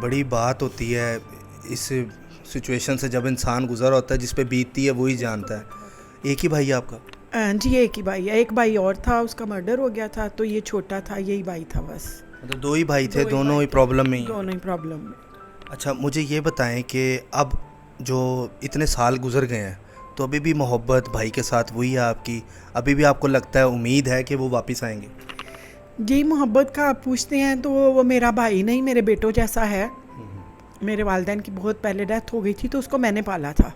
بڑی بات ہوتی ہے اس سچویشن سے جب انسان گزر ہوتا ہے, جس پہ بیتتی ہے وہی جانتا ہے. ایک ہی بھائی ہے آپ کا؟ جی ایک ہی بھائی ہے, ایک بھائی اور تھا, اس کا مرڈر ہو گیا تھا, تو یہ چھوٹا تھا, یہی بھائی تھا بس. مطلب دو ہی بھائی تھے, دونوں ہی پرابلم میں ہی؟ دونوں ہی پرابلم میں. اچھا مجھے یہ بتائیں کہ اب جو اتنے سال گزر گئے ہیں تو ابھی بھی محبت بھائی کے ساتھ وہی ہے آپ کی؟ ابھی بھی آپ کو لگتا ہے, امید ہے کہ وہ واپس آئیں گے؟ جی محبت کا آپ پوچھتے ہیں تو وہ میرا بھائی نہیں, میرے بیٹوں جیسا ہے. میرے والدین کی بہت پہلے ڈیتھ ہو گئی تھی, تو اس کو میں نے پالا تھا.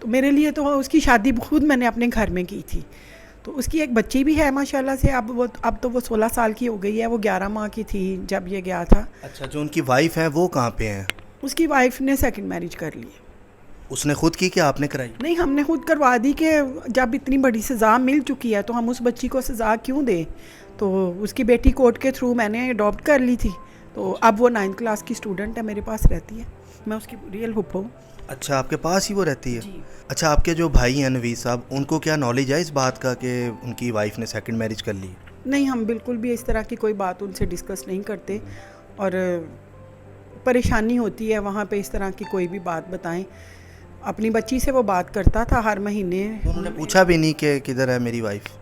تو میرے لیے تو اس کی شادی خود میں نے اپنے گھر میں کی تھی. تو اس کی ایک بچی بھی ہے ماشاءاللہ سے, اب تو وہ 16 سال کی ہو گئی ہے, وہ 11 ماہ کی تھی جب یہ گیا تھا. اچھا, جو ان کی وائف ہیں وہ کہاں پہ ہیں؟ اس کی وائف نے سیکنڈ میرج کر لی. اس نے خود کی کہ آپ نے کرائی؟ نہیں, ہم نے خود کروا دی کہ جب اتنی بڑی سزا مل چکی ہے تو ہم اس بچی کو سزا کیوں دیں. تو اس کی بیٹی کورٹ کے تھرو میں نے اڈاپٹ کر لی تھی. تو اب وہ 9th کلاس کی اسٹوڈنٹ ہے, میرے پاس رہتی ہے, میں اس کی ریئل پھپھو ہوں. اچھا, آپ کے پاس ہی وہ رہتی ہے؟ جی. اچھا, آپ کے جو بھائی ہیں نوید صاحب, ان کو کیا نالج ہے اس بات کا کہ ان کی وائف نے سیکنڈ میرج کر لی؟ نہیں, ہم بالکل بھی اس طرح کی کوئی بات ان سے ڈسکس نہیں کرتے, اور پریشانی ہوتی ہے وہاں پہ اس طرح کی کوئی بھی بات بتائیں. اپنی بچی سے وہ بات کرتا تھا ہر مہینے. انہوں نے پوچھا بھی نہیں کہ کدھر ہے میری وائف؟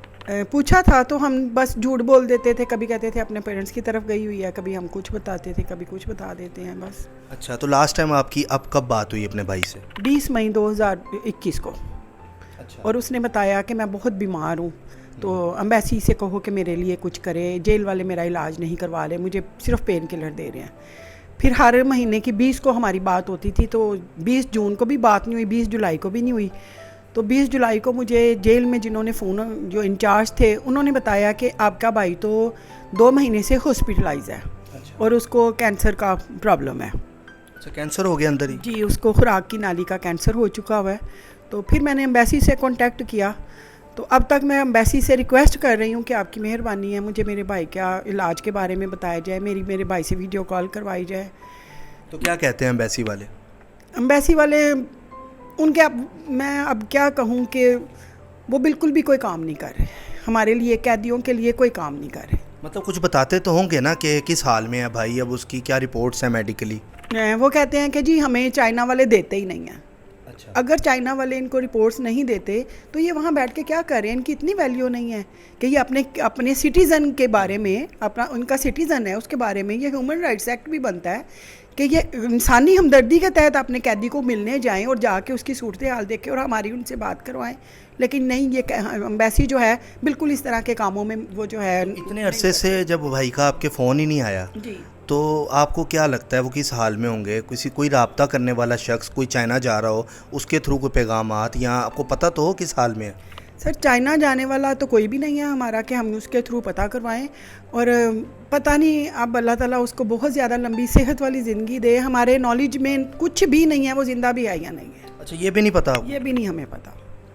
پوچھا تھا تو ہم بس جھوٹ بول دیتے تھے, کبھی کہتے تھے اپنے پیرنٹس کی طرف گئی ہوئی ہے, کبھی ہم کچھ بتاتے تھے, کبھی کچھ بتا دیتے ہیں بس. اچھا, تو لاسٹ ٹائم آپ کی اب کب بات ہوئی اپنے بھائی سے؟ 20 مئی 2021 کو. اچھا. اور اس نے بتایا کہ میں بہت بیمار ہوں, تو امبیسی سے کہو کہ میرے لیے کچھ کرے, جیل والے میرا علاج نہیں کروا رہے, مجھے صرف پین کلر دے رہے ہیں. پھر ہر مہینے کی 20 کو ہماری بات ہوتی تھی, تو 20 جون کو بھی بات نہیں ہوئی, 20 جولائی کو بھی نہیں ہوئی. تو 20 جولائی کو مجھے جیل میں جنہوں نے فون, جو انچارج تھے, انہوں نے بتایا کہ آپ کا بھائی تو 2 مہینے سے ہاسپٹلائز ہے. اور اس کو کینسر کا پرابلم ہے. اچھا, کینسر ہو گیا اندر ہی؟ جی, اس کو خوراک کی نالی کا کینسر ہو چکا ہوا ہے. تو پھر میں نے امبیسی سے کانٹیکٹ کیا, تو اب تک میں امبیسی سے ریکویسٹ کر رہی ہوں کہ آپ کی مہربانی ہے, مجھے میرے بھائی کا علاج کے بارے میں بتایا جائے, میرے بھائی سے ویڈیو کال کروائی جائے. تو کیا کہتے ہیں امبیسی والے؟ امبیسی والے ان کے, میں اب کیا کہوں کہ وہ بالکل بھی کوئی کام نہیں کر رہے ہمارے لیے, قیدیوں کے لیے کوئی کام نہیں کر رہے. مطلب کچھ بتاتے تو ہوں گے نا کہ کس حال میں ہے بھائی, اب اس کی کیا رپورٹس ہیں میڈیکلی؟ وہ کہتے ہیں کہ جی ہمیں چائنا والے دیتے ہی نہیں ہیں. اچھا. اگر چائنا والے ان کو رپورٹس نہیں دیتے تو یہ وہاں بیٹھ کے کیا کر رہے ہیں, ان کی اتنی ویلیو نہیں ہے کہ یہ اپنے سٹیزن کے بارے میں, ان کا سٹیزن ہے اس کے بارے میں یہ ہیومن رائٹس ایکٹ بھی بنتا ہے کہ یہ انسانی ہمدردی کے تحت اپنے قیدی کو ملنے جائیں اور جا کے اس کی صورتحال دیکھیں اور ہماری ان سے بات کروائیں. لیکن نہیں, یہ امبیسی جو ہے بالکل اس طرح کے کاموں میں وہ جو ہے. اتنے عرصے سے جب بھائی کا آپ کے فون ہی نہیں آیا, جی, تو آپ کو کیا لگتا ہے وہ کس حال میں ہوں گے؟ کوئی رابطہ کرنے والا شخص کوئی چائنا جا رہا ہو, اس کے تھرو کوئی پیغامات, یا آپ کو پتہ تو ہو کس حال میں ہے؟ سر چائنا جانے والا تو کوئی بھی نہیں ہے ہمارا کہ ہم اس کے تھرو پتہ کروائیں. اور پتہ نہیں, اب اللہ تعالیٰ اس کو بہت زیادہ لمبی صحت والی زندگی دے. ہمارے نالج میں کچھ بھی نہیں ہے وہ زندہ بھی ہے یا نہیں ہے. اچھا, یہ بھی نہیں پتہ؟ یہ بھی نہیں ہمیں پتہ.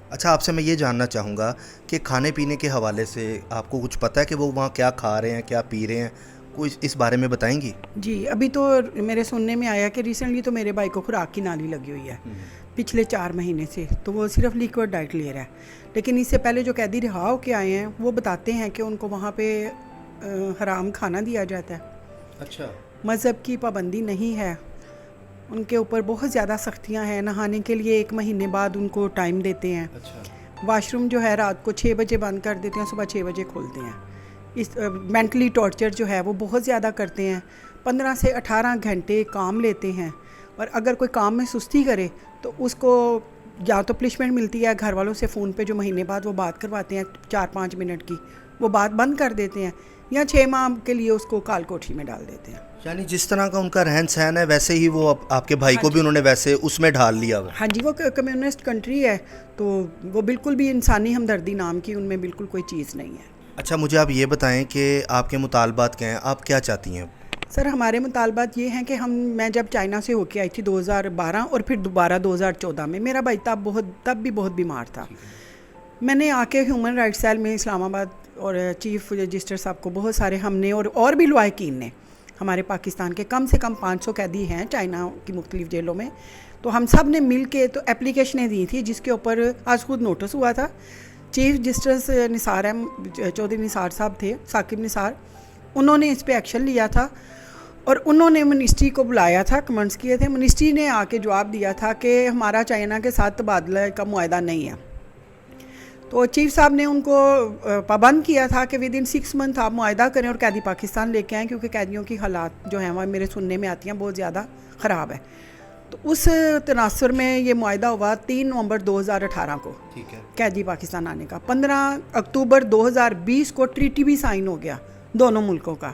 اچھا, آپ سے میں یہ جاننا چاہوں گا کہ کھانے پینے کے حوالے سے آپ کو کچھ پتہ ہے کہ وہ وہاں کیا کھا رہے ہیں, کیا پی رہے ہیں, کوئی اس بارے میں بتائیں گی؟ جی, ابھی تو میرے سننے میں آیا کہ ریسنٹلی تو میرے بھائی کو خوراک کی نالی لگی ہوئی ہے پچھلے 4 مہینے سے, تو وہ صرف لیکوڈ ڈائٹ لے رہا ہے. لیکن اس سے پہلے جو قیدی رہا ہو کے آئے ہیں وہ بتاتے ہیں کہ ان کو وہاں پہ حرام کھانا دیا جاتا ہے. اچھا. مذہب کی پابندی نہیں ہے, ان کے اوپر بہت زیادہ سختیاں ہیں. نہانے کے لیے 1 مہینے بعد ان کو ٹائم دیتے ہیں. اچھا. واش روم جو ہے رات کو 6 بجے بند کر دیتے ہیں, صبح 6 بجے کھولتے ہیں. اس مینٹلی ٹارچر جو ہے وہ بہت زیادہ کرتے ہیں. 15 سے 18 گھنٹے کام لیتے ہیں, اور اگر کوئی کام میں سستی کرے تو اس کو یا تو پنشمنٹ ملتی ہے گھر والوں سے فون پہ, جو مہینے بعد وہ بات کرواتے ہیں 4-5 منٹ کی, وہ بات بند کر دیتے ہیں, یا 6 ماہ کے لیے اس کو کال کوٹھی میں ڈال دیتے ہیں. یعنی جس طرح کا ان کا رہن سہن ہے ویسے ہی وہ آپ کے بھائی کو بھی انہوں نے ویسے اس میں ڈھال لیا ہوا؟ ہاں جی, وہ کمیونسٹ کنٹری ہے تو وہ بالکل بھی انسانی ہمدردی نام کی ان میں بالکل کوئی چیز نہیں ہے. اچھا, مجھے آپ یہ بتائیں کہ آپ کے مطالبات کیا ہیں, آپ کیا چاہتی ہیں؟ سر ہمارے مطالبات یہ ہیں کہ میں جب چائنا سے ہو کے آئی تھی 2012 اور پھر دوبارہ 2014 میں, میرا بھائی تب بھی بہت بیمار تھا. میں نے آ کے ہیومن رائٹس سیل میں اسلام آباد اور چیف رجسٹر صاحب کو بہت سارے, ہم نے اور بھی لوائقین نے, ہمارے پاکستان کے کم سے کم 500 قیدی ہیں چائنا کی مختلف جیلوں میں, تو ہم سب نے مل کے تو اپلیکیشنیں دی تھی جس کے اوپر آج خود نوٹس ہوا تھا. چیف جسٹس چودھری نثار صاحب تھے, ثاقب نثار, انہوں نے اس پہ ایکشن لیا تھا. اور انہوں نے منسٹری کو بلایا تھا, کمنٹس کیے تھے. منسٹری نے آ کے جواب دیا تھا کہ ہمارا چائنا کے ساتھ تبادلہ کا معاہدہ نہیں ہے. تو چیف صاحب نے ان کو پابند کیا تھا کہ ود ان 6 منتھ آپ معاہدہ کریں اور قیدی پاکستان لے کے آئیں, کیونکہ قیدیوں کی حالات جو ہیں وہ میرے سننے میں آتی ہیں بہت زیادہ خراب ہے. تو اس تناظر میں یہ معاہدہ ہوا 3 نومبر 2018 کو قیدی پاکستان آنے کا. 15 اکتوبر 2020 کو ٹریٹی بھی سائن ہو گیا دونوں ملکوں کا.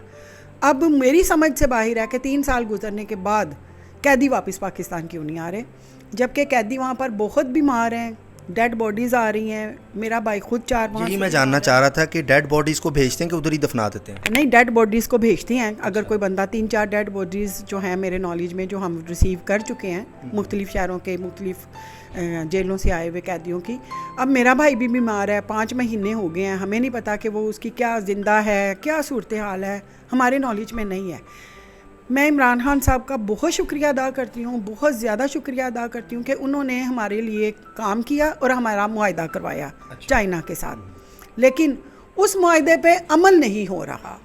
اب میری سمجھ سے باہر ہے کہ 3 سال گزرنے کے بعد قیدی واپس پاکستان کیوں نہیں آ رہے, جبکہ قیدی وہاں پر بہت بیمار ہیں, ڈیڈ باڈیز آ رہی ہیں. میرا بھائی خود 4-5 میں جاننا چاہ رہا تھا کہ ڈیڈ باڈیز کو بھیجتے ہیں کہ ادھر ہی دفنا دیتے ہیں؟ نہیں, ڈیڈ باڈیز کو بھیجتے ہیں. اگر کوئی بندہ 3-4 ڈیڈ باڈیز جو ہیں میرے نالج میں جو ہم ریسیو کر چکے ہیں مختلف شہروں کے مختلف جیلوں سے آئے ہوئے قیدیوں کی. اب میرا بھائی بھی بیمار ہے, 5 مہینے ہو گئے ہیں, ہمیں نہیں پتا کہ وہ اس کی کیا زندہ ہے, کیا صورتحال ہے, ہمارے نالج میں نہیں ہے. میں عمران خان صاحب کا بہت شکریہ ادا کرتی ہوں, بہت زیادہ شکریہ ادا کرتی ہوں کہ انہوں نے ہمارے لیے کام کیا اور ہمارا معاہدہ کروایا چائنا کے ساتھ. لیکن اس معاہدے پہ عمل نہیں ہو رہا.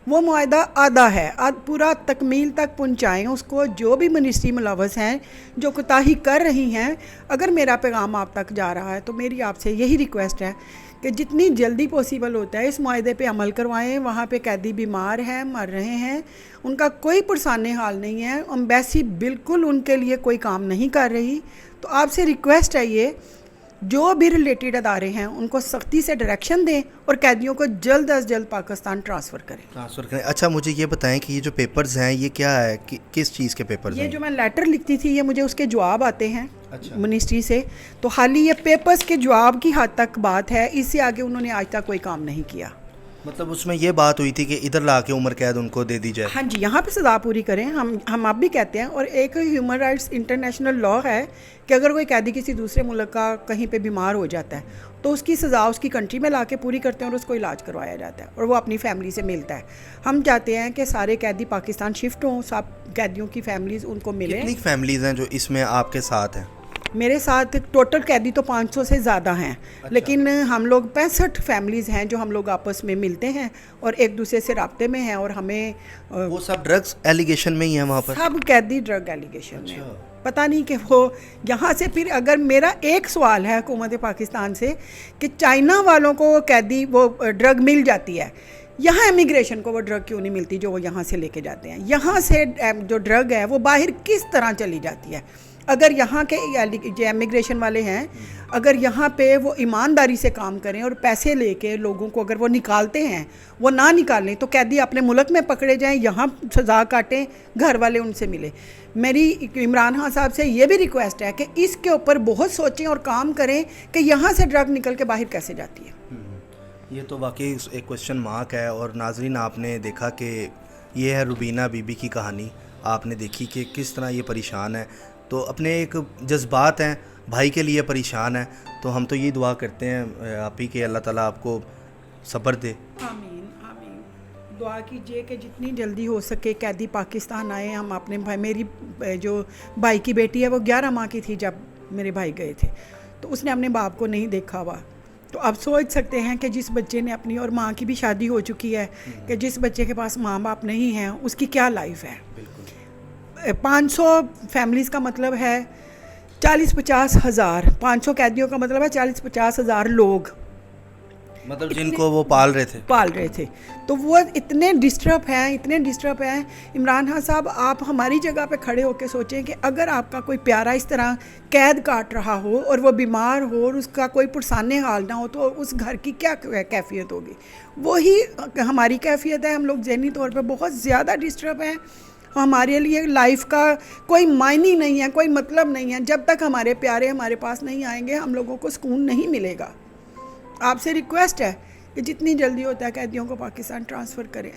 وہ معاہدہ آدھا ہے, پورا تکمیل تک پہنچائیں اس کو. جو بھی منسٹری ملوث ہیں, جو کوتاہی کر رہی ہیں, اگر میرا پیغام آپ تک جا رہا ہے تو میری آپ سے یہی ریکویسٹ ہے کہ جتنی جلدی پاسبل ہوتا ہے اس معاہدے پہ عمل کروائیں. وہاں پہ قیدی بیمار ہیں, مر رہے ہیں, ان کا کوئی پرسان حال نہیں ہے. ایمبیسی بالکل ان کے لیے کوئی کام نہیں کر رہی. تو آپ سے ریکویسٹ ہے یہ, جو بھی ریلیٹڈ ادارے ہیں ان کو سختی سے ڈائریکشن دیں اور قیدیوں کو جلد از جلد پاکستان ٹرانسفر کریں. اچھا, مجھے یہ بتائیں کہ یہ جو پیپرز ہیں یہ کیا ہے, کس چیز کے پیپرز ہیں؟ یہ جو میں لیٹر لکھتی تھی یہ مجھے اس کے جواب آتے ہیں منسٹری سے. تو حال ہی یہ پیپرز کے جواب کی حد تک بات ہے, اس سے آگے انہوں نے آج تک کوئی کام نہیں کیا. مطلب اس میں یہ بات ہوئی تھی کہ ادھر لا کے عمر قید ان کو دے دی جائے؟ ہاں جی, یہاں پہ سزا پوری کریں. ہم اب بھی کہتے ہیں, اور ایک ہیومن رائٹس انٹرنیشنل لا ہے کہ اگر کوئی قیدی کسی دوسرے ملک کا کہیں پہ بیمار ہو جاتا ہے تو اس کی سزا اس کی کنٹری میں لا کے پوری کرتے ہیں اور اس کو علاج کروایا جاتا ہے اور وہ اپنی فیملی سے ملتا ہے. ہم چاہتے ہیں کہ سارے قیدی پاکستان شفٹ ہوں, سب قیدیوں کی فیملیز ان کو ملیں. کتنی فیملیز ہیں جو اس میں آپ کے ساتھ ہیں؟ میرے ساتھ ٹوٹل قیدی تو 500 سے زیادہ ہیں. لیکن ہم لوگ 65 فیملیز ہیں جو ہم لوگ آپس میں ملتے ہیں اور ایک دوسرے سے رابطے میں ہیں. اور ہمیں وہ سب ڈرگز ایلیگیشن میں ہی ہیں وہاں پر؟ سب قیدی ڈرگ ایلیگیشن میں. پتہ نہیں کہ وہ یہاں سے پھر, اگر میرا ایک سوال ہے حکومت پاکستان سے کہ چائنا والوں کو قیدی وہ ڈرگ مل جاتی ہے, یہاں امیگریشن کو وہ ڈرگ کیوں نہیں ملتی جو وہ یہاں سے لے کے جاتے ہیں؟ یہاں سے جو ڈرگ ہے وہ باہر کس طرح چلی جاتی ہے؟ اگر یہاں کے جو امیگریشن والے ہیں, اگر یہاں پہ وہ ایمانداری سے کام کریں اور پیسے لے کے لوگوں کو اگر وہ نکالتے ہیں, وہ نہ نکالیں تو قیدی اپنے ملک میں پکڑے جائیں, یہاں سزا کاٹیں, گھر والے ان سے ملیں. میری عمران خان صاحب سے یہ بھی ریکویسٹ ہے کہ اس کے اوپر بہت سوچیں اور کام کریں کہ یہاں سے ڈرگ نکل کے باہر کیسے جاتی ہے. یہ تو واقعی ایک کوشچن مارک ہے. اور ناظرین, آپ نے دیکھا کہ یہ ہے روبینہ بی بی کی کہانی. آپ نے دیکھی کہ کس طرح یہ پریشان ہے, تو اپنے ایک جذبات ہیں, بھائی کے لیے پریشان ہے. تو ہم تو یہ دعا کرتے ہیں آپ ہی کہ اللہ تعالیٰ آپ کو صبر دے. آمین آمین. دعا کیجئے کہ جتنی جلدی ہو سکے قیدی پاکستان آئے. ہم اپنے بھائی, میری جو بھائی کی بیٹی ہے وہ 11 ماہ کی تھی جب میرے بھائی گئے تھے, تو اس نے اپنے باپ کو نہیں دیکھا ہوا. تو آپ سوچ سکتے ہیں کہ جس بچے نے اپنی, اور ماں کی بھی شادی ہو چکی ہے, کہ جس بچے کے پاس ماں باپ نہیں ہیں اس کی کیا لائف ہے. 500 فیملیز کا مطلب ہے 40-50 ہزار, 500 قیدیوں کا مطلب ہے 40-50 ہزار لوگ, مطلب جن کو وہ پال رہے تھے. تو وہ اتنے ڈسٹرب ہیں. عمران خان صاحب, آپ ہماری جگہ پہ کھڑے ہو کے سوچیں کہ اگر آپ کا کوئی پیارا اس طرح قید کاٹ رہا ہو اور وہ بیمار ہو اور اس کا کوئی پرسان حال نہ ہو تو اس گھر کی کیا کیفیت ہوگی. وہی ہماری کیفیت ہے. ہم لوگ ذہنی طور پہ بہت زیادہ ڈسٹرب ہیں. ہمارے لیے لائف کا کوئی معنی نہیں ہے, کوئی مطلب نہیں ہے. جب تک ہمارے پیارے ہمارے پاس نہیں آئیں گے ہم لوگوں کو سکون نہیں ملے گا. آپ سے ریکویسٹ ہے کہ جتنی جلدی ہوتا ہے قیدیوں کو پاکستان ٹرانسفر کریں.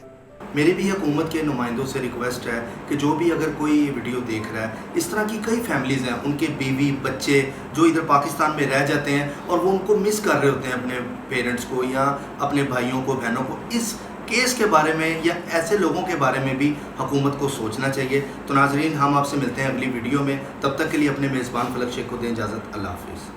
میری بھی حکومت کے نمائندوں سے ریکویسٹ ہے کہ جو بھی اگر کوئی ویڈیو دیکھ رہا ہے, اس طرح کی کئی فیملیز ہیں, ان کے بیوی بچے جو ادھر پاکستان میں رہ جاتے ہیں اور وہ ان کو مس کر رہے ہوتے ہیں اپنے پیرنٹس کو یا اپنے بھائیوں کو, بہنوں کو. اس کیس کے بارے میں یا ایسے لوگوں کے بارے میں بھی حکومت کو سوچنا چاہیے. تو ناظرین, ہم آپ سے ملتے ہیں اگلی ویڈیو میں. تب تک کے لیے اپنے میزبان فلک شیخ کو دیں اجازت. اللہ حافظ.